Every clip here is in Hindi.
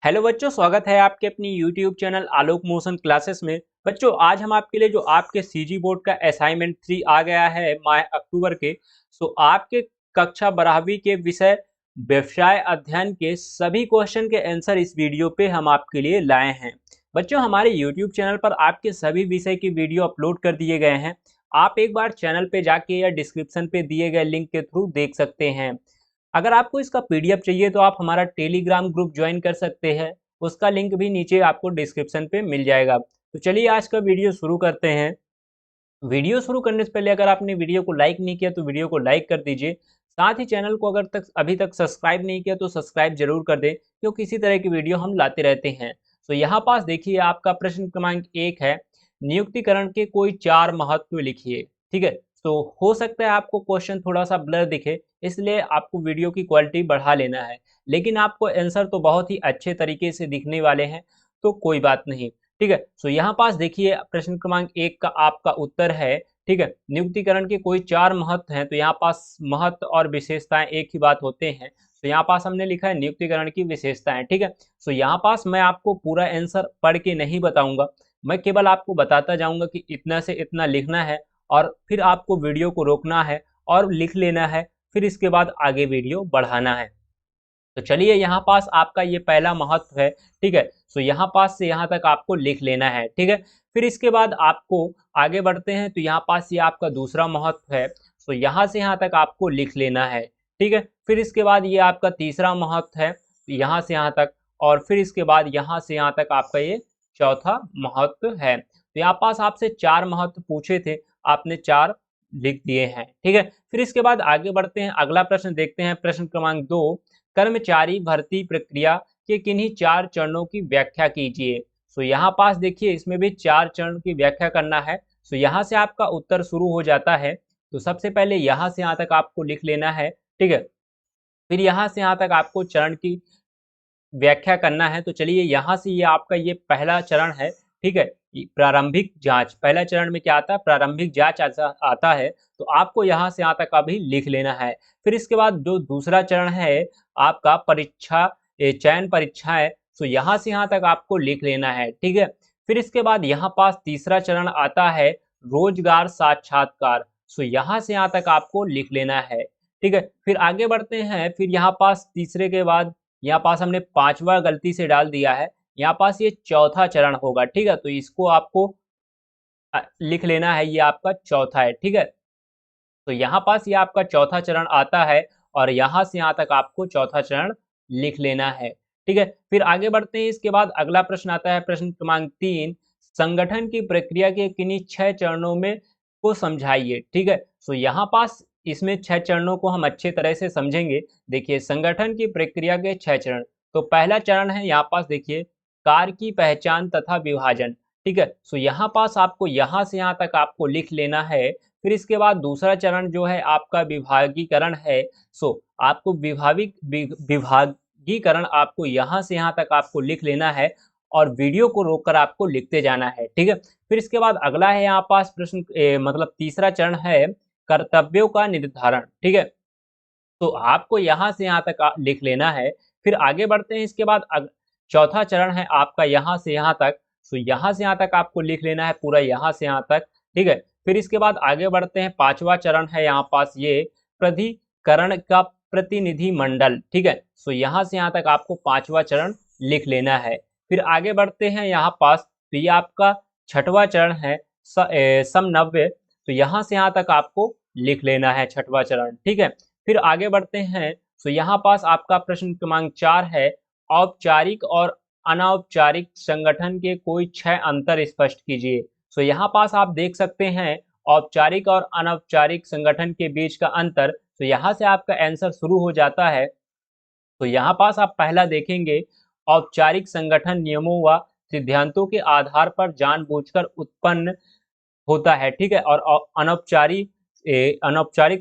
हेलो बच्चों, स्वागत है आपके अपनी यूट्यूब चैनल आलोक मोशन क्लासेस में। बच्चों, आज हम आपके लिए जो आपके सीजी बोर्ड का असाइनमेंट 3 आ गया है माह अक्टूबर के। आपके कक्षा 12वीं के विषय व्यवसाय अध्ययन के सभी क्वेश्चन के आंसर इस वीडियो पे हम आपके लिए लाए हैं। बच्चों, हमारे यूट्यूब चैनल पर आपके सभी विषय की वीडियो अपलोड कर दिए गए हैं। आप एक बार चैनल पे जाके या डिस्क्रिप्शन पे दिए गए लिंक के थ्रू देख सकते हैं। अगर आपको इसका पीडीएफ चाहिए तो आप हमारा टेलीग्राम ग्रुप ज्वाइन कर सकते हैं। उसका लिंक भी नीचे आपको डिस्क्रिप्शन पे मिल जाएगा। तो चलिए आज का वीडियो शुरू करते हैं। वीडियो शुरू करने से पहले अगर आपने वीडियो को लाइक नहीं किया तो वीडियो को लाइक कर दीजिए। साथ ही चैनल को अगर तक अभी तक सब्सक्राइब नहीं किया तो सब्सक्राइब जरूर कर दें, क्योंकि इसी तरह की वीडियो हम लाते रहते हैं। यहाँ पास देखिए, आपका प्रश्न क्रमांक 1 है, नियुक्तिकरण के कोई 4 महत्व लिखिए। ठीक है। हो सकता है आपको क्वेश्चन थोड़ा सा ब्लर दिखे, इसलिए आपको वीडियो की क्वालिटी बढ़ा लेना है, लेकिन आपको आंसर तो बहुत ही अच्छे तरीके से दिखने वाले हैं, तो कोई बात नहीं। ठीक है। यहाँ पास देखिए, प्रश्न क्रमांक 1 का आपका उत्तर है। ठीक है। नियुक्तिकरण के कोई 4 महत्व हैं, तो यहाँ पास महत्व और विशेषताएं एक ही बात होते हैं। यहाँ पास हमने लिखा है नियुक्तिकरण की विशेषताएं। ठीक है। यहाँ पास मैं आपको पूरा आंसर पढ़ के नहीं बताऊंगा, मैं केवल आपको बताता जाऊंगा कि इतना से इतना लिखना है, और फिर आपको वीडियो को रोकना है और लिख लेना है, फिर इसके बाद आगे वीडियो बढ़ाना है। तो चलिए, यहाँ पास आपका ये पहला महत्व है। ठीक है। यहाँ पास से यहाँ तक आपको लिख लेना है। ठीक है। फिर इसके बाद आपको आगे बढ़ते हैं, तो यहाँ पास ये आपका दूसरा महत्व है। यहाँ से यहाँ तक आपको लिख लेना है। ठीक है। फिर इसके बाद ये आपका तीसरा महत्व है, यहाँ से यहाँ तक, और फिर इसके बाद यहाँ से यहाँ तक आपका ये चौथा महत्व है। तो यहाँ पास आपसे 4 महत्व पूछे थे, आपने 4 लिख दिए हैं। ठीक है। फिर इसके बाद आगे बढ़ते हैं, अगला प्रश्न देखते हैं, प्रश्न क्रमांक 2, कर्मचारी भर्ती प्रक्रिया के किन्हीं 4 चरणों की व्याख्या कीजिए। यहाँ पास देखिए, इसमें भी 4 चरण की व्याख्या करना है। यहाँ से आपका उत्तर शुरू हो जाता है। सबसे पहले यहाँ से यहाँ तक आपको लिख लेना है। ठीक है। फिर यहाँ से यहाँ तक आपको चरण की व्याख्या करना है। तो चलिए, यहाँ से ये आपका ये पहला चरण है। ठीक है। प्रारंभिक जांच, पहला चरण में क्या आता है, प्रारंभिक जांच आता है। तो आपको यहाँ से यहाँ तक अभी लिख लेना है। फिर इसके बाद जो दूसरा चरण है आपका परीक्षा, चयन परीक्षा है। यहाँ से यहाँ तक आपको लिख लेना है। ठीक है। फिर इसके बाद यहाँ पास तीसरा चरण आता है, रोजगार साक्षात्कार। यहाँ से यहाँ तक आपको लिख लेना है। ठीक है। फिर आगे बढ़ते हैं, फिर यहाँ पास तीसरे के बाद यहाँ पास हमने 5वां गलती से डाल दिया है, यहाँ पास ये चौथा चरण होगा। ठीक है। तो इसको आपको लिख लेना है, ये आपका चौथा है। ठीक है। यहाँ पास ये आपका चौथा चरण आता है, और यहाँ से यहाँ तक आपको चौथा चरण लिख लेना है। ठीक है। फिर आगे बढ़ते हैं, इसके बाद अगला प्रश्न आता है, प्रश्न क्रमांक 3, संगठन की प्रक्रिया के किन्हीं 6 चरणों में को समझाइए। ठीक है। यहाँ पास इसमें 6 चरणों को हम अच्छे तरह से समझेंगे। देखिए, संगठन की प्रक्रिया के 6 चरण। तो पहला चरण है यहाँ पास देखिए, कार्य की पहचान तथा विभाजन। ठीक है। यहाँ पास आपको यहाँ से यहाँ तक आपको लिख लेना है। फिर इसके बाद दूसरा चरण जो है आपका विभागीकरण है। आपको विभागीकरण आपको यहाँ से यहाँ तक आपको लिख लेना है, और वीडियो को रोककर आपको लिखते जाना है। ठीक है। फिर इसके बाद अगला है यहाँ पास प्रश्न, मतलब तीसरा चरण है कर्तव्यों का निर्धारण। ठीक है। आपको यहाँ से यहाँ तक लिख लेना है। फिर आगे बढ़ते हैं, इसके बाद चौथा चरण है आपका यहाँ से यहाँ तक। यहाँ से यहाँ तक आपको लिख लेना है, पूरा यहाँ से यहाँ तक। ठीक है। फिर इसके बाद आगे बढ़ते हैं, 5वां चरण है यहाँ पास ये प्राधिकरण का प्रतिनिधि मंडल। ठीक है। यहाँ से यहाँ तक आपको 5वां चरण लिख लेना है। फिर आगे बढ़ते हैं यहाँ पास, तो ये आपका 6वां चरण है, समन्वय। यहाँ से यहाँ तक आपको लिख लेना है 6वां चरण। ठीक है। फिर आगे बढ़ते हैं, यहाँ पास आपका प्रश्न क्रमांक 4 है, औपचारिक और अनौपचारिक संगठन के कोई 6 अंतर स्पष्ट कीजिए। यहाँ पास आप देख सकते हैं औपचारिक और अनौपचारिक संगठन के बीच का अंतर। यहाँ से आपका आंसर शुरू हो जाता है। यहाँ पास आप पहला देखेंगे, औपचारिक संगठन नियमों व सिद्धांतों के आधार पर जानबूझकर उत्पन्न होता है। ठीक है। और अनौपचारिक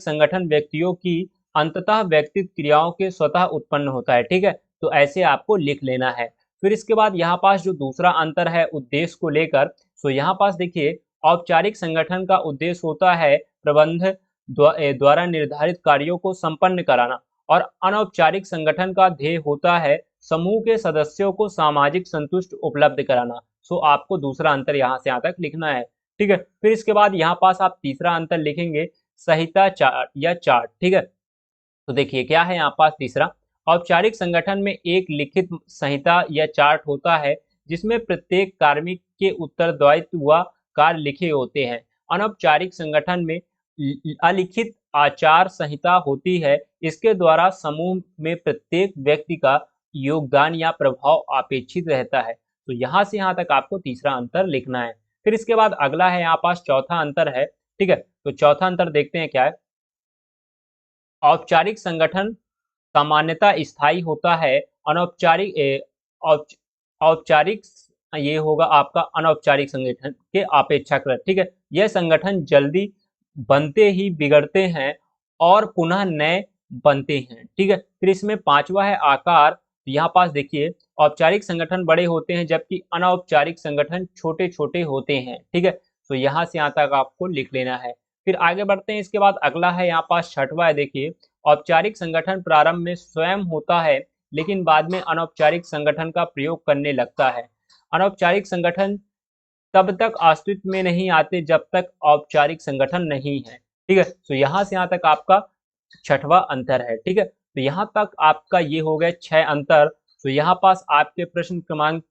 संगठन व्यक्तियों की अंततः व्यक्तिगत क्रियाओं के स्वतः उत्पन्न होता है। ठीक है। तो ऐसे आपको लिख लेना है। फिर इसके बाद यहाँ पास जो दूसरा अंतर है उद्देश्य को लेकर, यहाँ पास देखिए, औपचारिक संगठन का उद्देश्य होता है प्रबंध द्वारा निर्धारित कार्यों को संपन्न कराना, और अनौपचारिक संगठन का ध्येय होता है समूह के सदस्यों को सामाजिक संतुष्ट उपलब्ध कराना। सो आपको दूसरा अंतर यहाँ से यहाँ तक लिखना है। ठीक है, फिर इसके बाद यहाँ पास आप तीसरा अंतर लिखेंगे संहिता चार्ट या चार्ट। ठीक है, तो देखिए क्या है यहाँ पास तीसरा, औपचारिक संगठन में एक लिखित संहिता या चार्ट होता है जिसमें प्रत्येक कार्मिक के उत्तरदायित्व व कार्य लिखे होते हैं। अनौपचारिक संगठन में अलिखित आचार संहिता होती है। इसके द्वारा समूह में प्रत्येक व्यक्ति का योगदान या प्रभाव अपेक्षित रहता है। तो यहाँ से यहाँ तक आपको तीसरा अंतर लिखना है। फिर इसके बाद अगला है यहाँ पास चौथा अंतर है। ठीक है, तो चौथा अंतर देखते हैं क्या है। औपचारिक संगठन सामान्यतः स्थायी होता है, अनौपचारिक औपचारिक ये होगा आपका अनौपचारिक संगठन के अपेक्षाकृत। ठीक है, यह संगठन जल्दी बनते ही बिगड़ते हैं और पुनः नए बनते हैं। ठीक है, फिर इसमें पांचवा है आकार। यहाँ पास देखिए औपचारिक संगठन बड़े होते हैं जबकि अनौपचारिक संगठन छोटे छोटे होते हैं। ठीक है, तो यहाँ से यहाँ तक आपको लिख लेना है। फिर आगे बढ़ते हैं, इसके बाद अगला है यहाँ पास छठवा है। देखिए औपचारिक संगठन प्रारंभ में स्वयं होता है लेकिन बाद में अनौपचारिक संगठन का प्रयोग करने लगता है। अनौपचारिक संगठन तब तक अस्तित्व में नहीं आते जब तक औपचारिक संगठन नहीं है। ठीक है, तो यहाँ से यहाँ तक आपका छठवा अंतर है। ठीक है, तो यहाँ तक आपका ये हो गया 6 अंतर। तो यहाँ पास आपके प्रश्न क्रमांक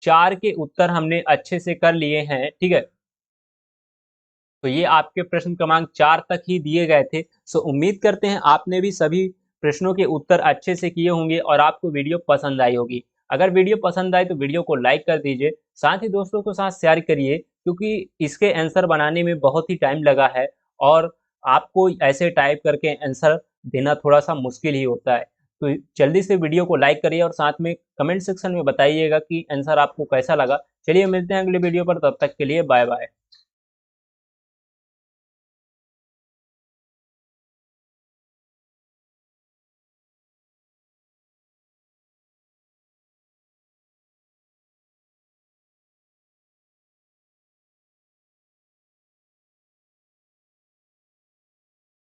4 के उत्तर हमने अच्छे से कर लिए हैं। ठीक है, तो ये आपके प्रश्न क्रमांक 4 तक ही दिए गए थे। सो उम्मीद करते हैं आपने भी सभी प्रश्नों के उत्तर अच्छे से किए होंगे और आपको वीडियो पसंद आई होगी। अगर वीडियो पसंद आए तो वीडियो को लाइक कर दीजिए, साथ ही दोस्तों के साथ शेयर करिए क्योंकि इसके आंसर बनाने में बहुत ही टाइम लगा है और आपको ऐसे टाइप करके आंसर देना थोड़ा सा मुश्किल ही होता है। तो जल्दी से वीडियो को लाइक करिए और साथ में कमेंट सेक्शन में बताइएगा कि आंसर आपको कैसा लगा। चलिए मिलते हैं अगले वीडियो पर, तब तक के लिए बाय बाय।